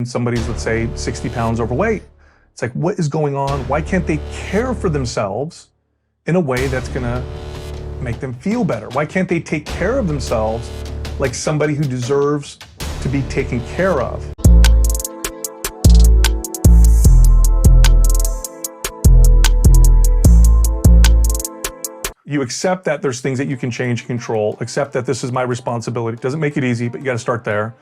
Somebody's, let's say, 60 pounds overweight. It's like, what is going on? Why can't they care for themselves in a way that's gonna make them feel better? Why can't they take care of themselves like somebody who deserves to be taken care of? You accept that there's things that you can change and control, accept that this is my responsibility. It doesn't make it easy, but you gotta start there.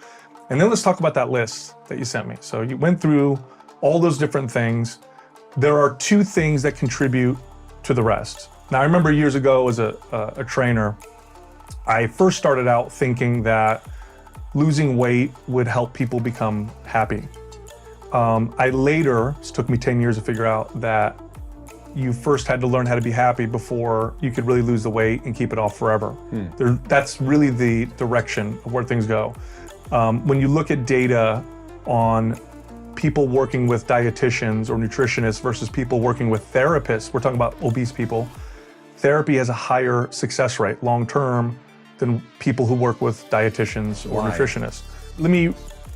And then let's talk about that list that you sent me. So you went through all those different things. There are two things that contribute to the rest. Now, I remember years ago as a trainer, I first started out thinking that losing weight would help people become happy. It took me 10 years to figure out that you first had to learn how to be happy before you could really lose the weight and keep it off forever. That's really the direction of where things go. When you look at data on people working with dietitians or nutritionists versus people working with therapists, we're talking about obese people, therapy has a higher success rate long-term than people who work with dietitians or nutritionists. Let me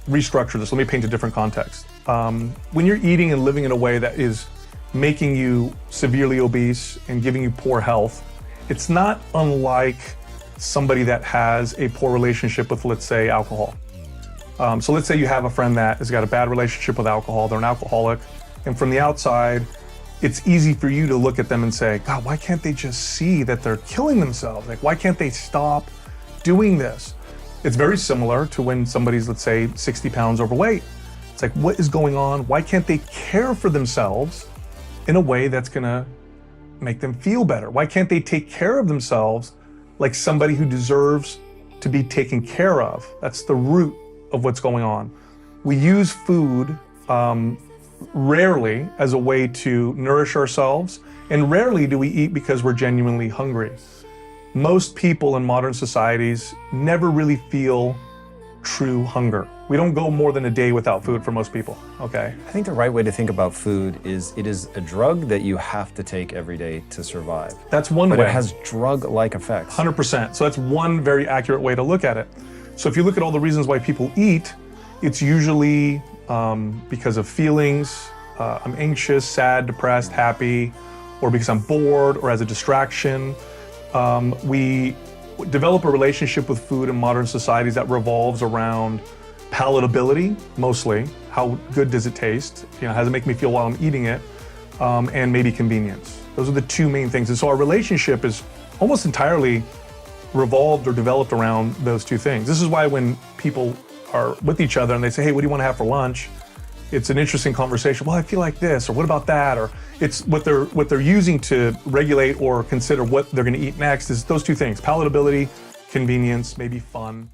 restructure this. Let me paint a different context. When you're eating and living in a way that is making you severely obese and giving you poor health, it's not unlike somebody that has a poor relationship with, let's say, alcohol. So let's say you have a friend that has got a bad relationship with alcohol, they're an alcoholic, and from the outside, it's easy for you to look at them and say, God, why can't they just see that they're killing themselves? Like, why can't they stop doing this? It's very similar to when somebody's, let's say, 60 pounds overweight. It's like, what is going on? Why can't they care for themselves in a way that's gonna make them feel better? Why can't they take care of themselves like somebody who deserves to be taken care of? That's the root of what's going on. We use food rarely as a way to nourish ourselves, and rarely do we eat because we're genuinely hungry. Most people in modern societies never really feel true hunger. We don't go more than a day without food for most people, okay? I think the right way to think about food is it is a drug that you have to take every day to survive. That's one way. But it has drug-like effects. 100%. So that's one very accurate way to look at it. So if you look at all the reasons why people eat, it's usually because of feelings. I'm anxious, sad, depressed, happy, or because I'm bored, or as a distraction. We develop a relationship with food in modern societies that revolves around palatability, mostly. How good does it taste? You know, how does it make me feel while I'm eating it? And maybe convenience. Those are the two main things. And so our relationship is almost entirely revolved or developed around those two things. This is why when people are with each other and they say, hey, what do you want to have for lunch? It's an interesting conversation. Well, I feel like this, or what about that? Or it's what they're using to regulate or consider what they're going to eat next is those two things: palatability, convenience, maybe fun.